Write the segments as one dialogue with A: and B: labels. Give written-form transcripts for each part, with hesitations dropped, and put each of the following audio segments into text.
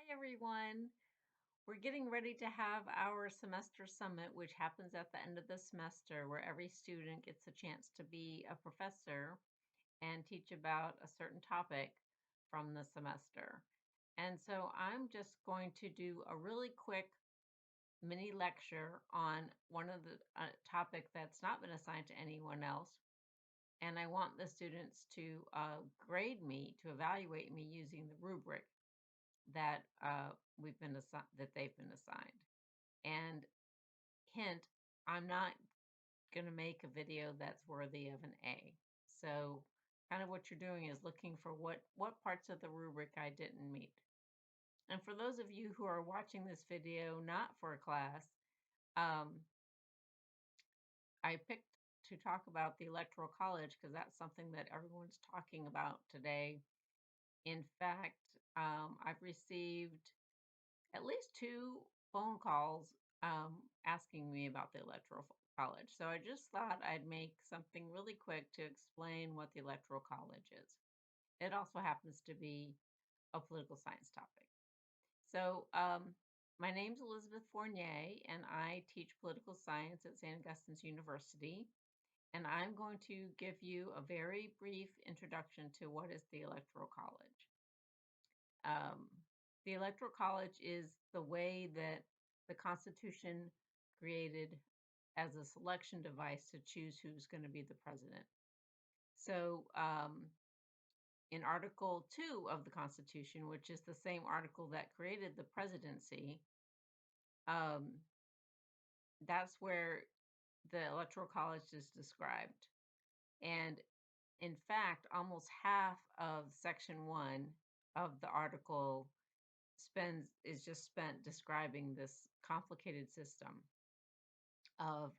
A: everyone. We're getting ready to have our semester summit, which happens at the end of the semester, where every student gets a chance to be a professor and teach about a certain topic from the semester. And so I'm just going to do a really quick mini lecture on one of the topic that's not been assigned to anyone else. And I want the students to grade me, to evaluate me using the rubric that that they've been assigned. And hint, I'm not going to make a video that's worthy of an A. So kind of what you're doing is looking for what parts of the rubric I didn't meet. And for those of you who are watching this video not for a class, um, I picked to talk about the Electoral College because that's something that everyone's talking about today. In fact, I've received at least two phone calls asking me about the Electoral College. So I just thought I'd make something really quick to explain what the Electoral College is. It also happens to be a political science topic. So my name's Elizabeth Fournier, and I teach political science at St. Augustine's University. And I'm going to give you a very brief introduction to what is the Electoral College. Um, the Electoral College is the way that the Constitution created as a selection device to choose who's going to be the president. So, in Article 2 of the Constitution, which is the same article that created the presidency, um, that's where the Electoral College is described. And in fact, almost half of Section 1 of the article is just spent describing this complicated system of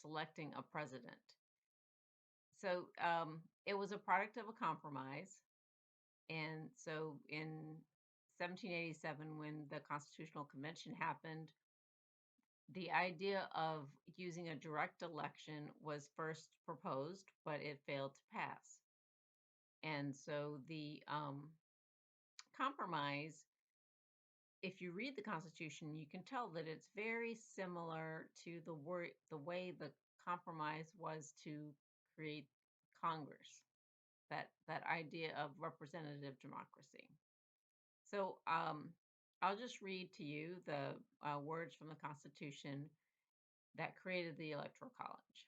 A: selecting a president. So it was a product of a compromise. And so in 1787, when the Constitutional Convention happened, the idea of using a direct election was first proposed, but it failed to pass. And so the compromise, if you read the Constitution, you can tell that it's very similar to the way the compromise was to create Congress, that idea of representative democracy. So I'll just read to you the words from the Constitution that created the Electoral College.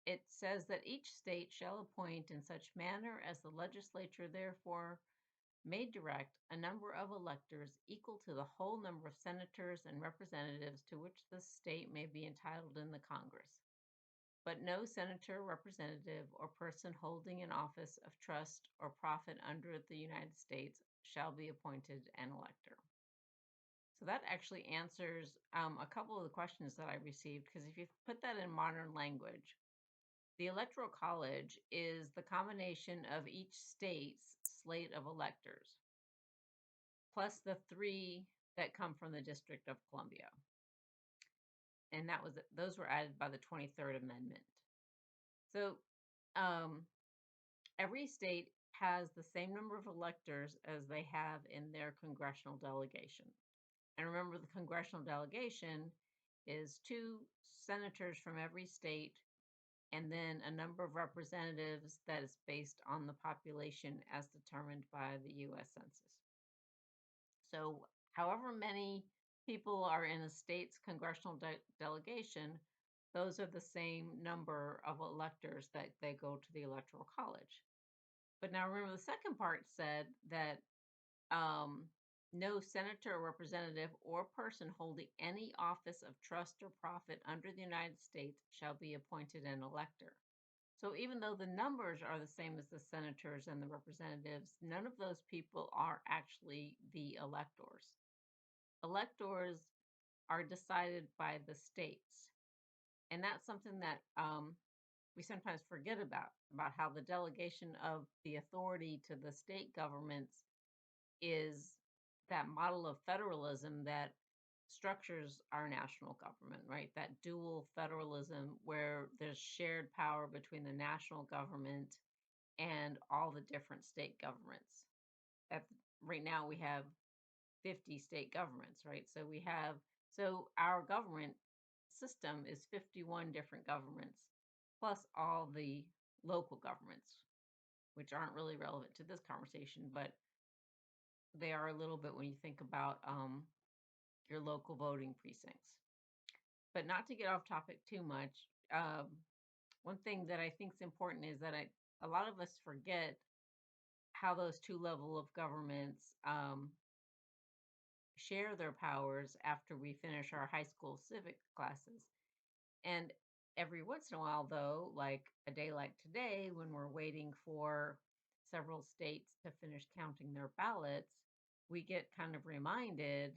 A: It says that each state shall appoint in such manner as the legislature therefore may direct a number of electors equal to the whole number of senators and representatives to which the state may be entitled in the Congress. But no senator, representative, or person holding an office of trust or profit under the United States shall be appointed an elector. So that actually answers a couple of the questions that I received, because if you put that in modern language, the Electoral College is the combination of each state's slate of electors, plus the three that come from the District of Columbia. And those were added by the 23rd Amendment. So every state has the same number of electors as they have in their congressional delegation. And remember, the congressional delegation is 2 senators from every state and then a number of representatives that is based on the population as determined by the U.S. Census. So however many people are in a state's congressional delegation, those are the same number of electors that they go to the Electoral College. But now remember, the second part said that no senator, representative, or person holding any office of trust or profit under the United States shall be appointed an elector. So even though the numbers are the same as the senators and the representatives, none of those people are actually the electors. Electors are decided by the states. And that's something that we sometimes forget about how the delegation of the authority to the state governments is that model of federalism that structures our national government, right? That dual federalism where there's shared power between the national government and all the different state governments. right now we have 50 state governments, right? So our government system is 51 different governments, plus all the local governments, which aren't really relevant to this conversation, but they are a little bit when you think about your local voting precincts. But not to get off topic too much, one thing that I think is important is that a lot of us forget how those two level of governments share their powers after we finish our high school civic classes. And every once in a while, though, like a day like today, when we're waiting for several states to finish counting their ballots, we get kind of reminded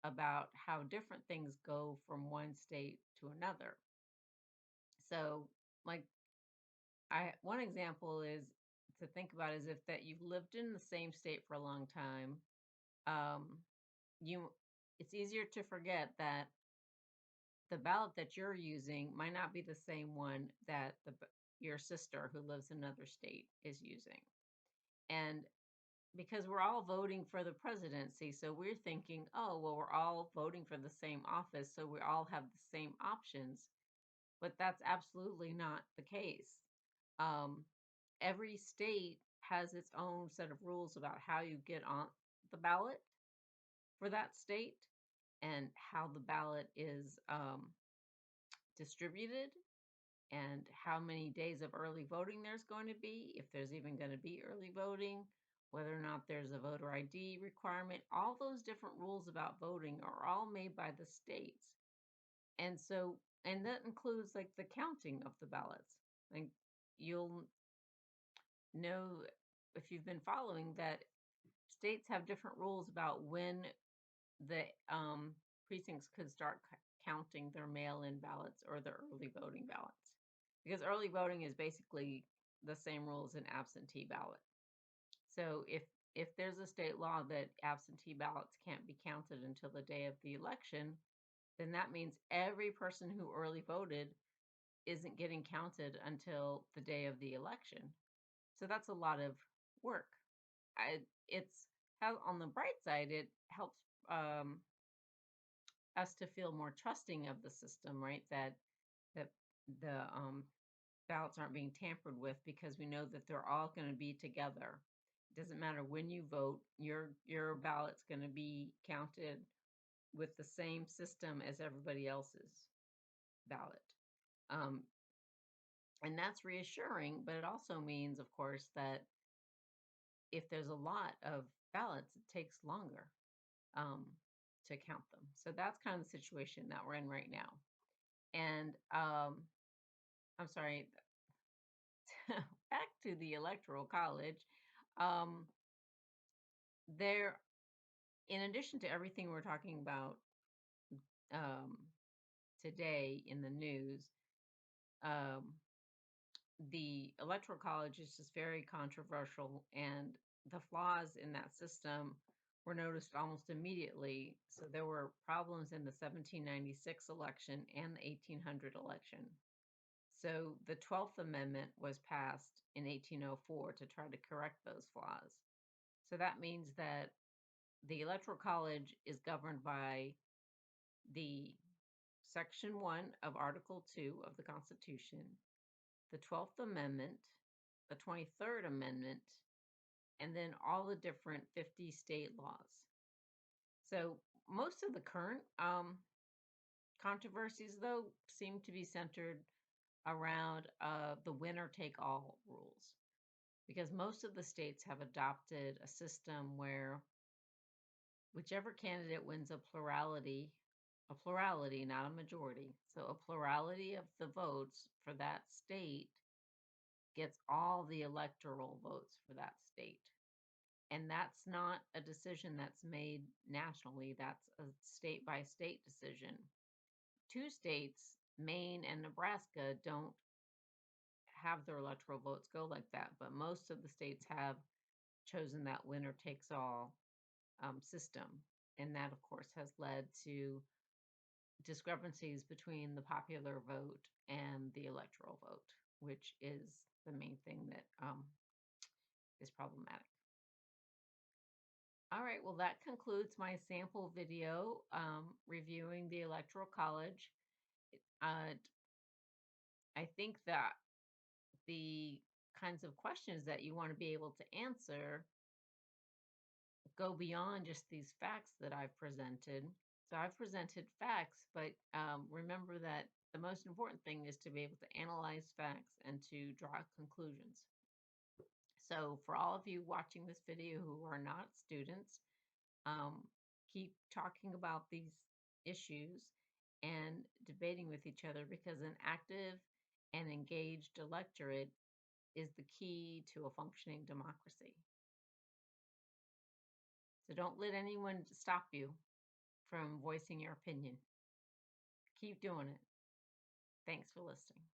A: about how different things go from one state to another. So, like, one example is to think about is if that you've lived in the same state for a long time, um, you it's easier to forget that the ballot that you're using might not be the same one that your sister who lives in another state is using. And because we're all voting for the presidency, so we're thinking, oh, well, we're all voting for the same office, so we all have the same options. But that's absolutely not the case. Um, every state has its own set of rules about how you get on the ballot for that state and how the ballot is distributed and how many days of early voting there's going to be, if there's even going to be early voting, whether or not there's a voter ID requirement. All those different rules about voting are all made by the states. And so, and that includes like the counting of the ballots. Like you'll know if you've been following that states have different rules about when the precincts could start counting their mail-in ballots or their early voting ballots, because early voting is basically the same rule as an absentee ballot. So if there's a state law that absentee ballots can't be counted until the day of the election, then that means every person who early voted isn't getting counted until the day of the election. So that's a lot of work. It's how on the bright side, it helps us to feel more trusting of the system, right? That the ballots aren't being tampered with because we know that they're all going to be together. It doesn't matter when you vote, your ballot's going to be counted with the same system as everybody else's ballot. Um, and that's reassuring, but it also means, of course, that if there's a lot of ballots, it takes longer um, to count them. So that's kind of the situation that we're in right now. And I'm sorry, back to the Electoral College. Um, there, in addition to everything we're talking about um, today in the news, um, the Electoral College is just very controversial, and the flaws in that system were noticed almost immediately. So there were problems in the 1796 election and the 1800 election. So the 12th Amendment was passed in 1804 to try to correct those flaws. So that means that the Electoral College is governed by the Section 1 of Article 2 of the Constitution, the 12th Amendment, the 23rd Amendment, and then all the different 50 state laws. So most of the current controversies, though, seem to be centered around the winner take all rules, because most of the states have adopted a system where whichever candidate wins a plurality, not a majority, so a plurality of the votes for that state gets all the electoral votes for that state. And that's not a decision that's made nationally, that's a state by state decision. Two states, Maine and Nebraska, don't have their electoral votes go like that, but most of the states have chosen that winner takes all system. And that, of course, has led to discrepancies between the popular vote and the electoral vote, which is the main thing that is problematic. All right, well, that concludes my sample video reviewing the Electoral College. Uh, I think that the kinds of questions that you want to be able to answer go beyond just these facts that I've presented. So I've presented facts, but remember that the most important thing is to be able to analyze facts and to draw conclusions. So for all of you watching this video who are not students, um, keep talking about these issues and debating with each other because an active and engaged electorate is the key to a functioning democracy. So don't let anyone stop you from voicing your opinion. Keep doing it. Thanks for listening.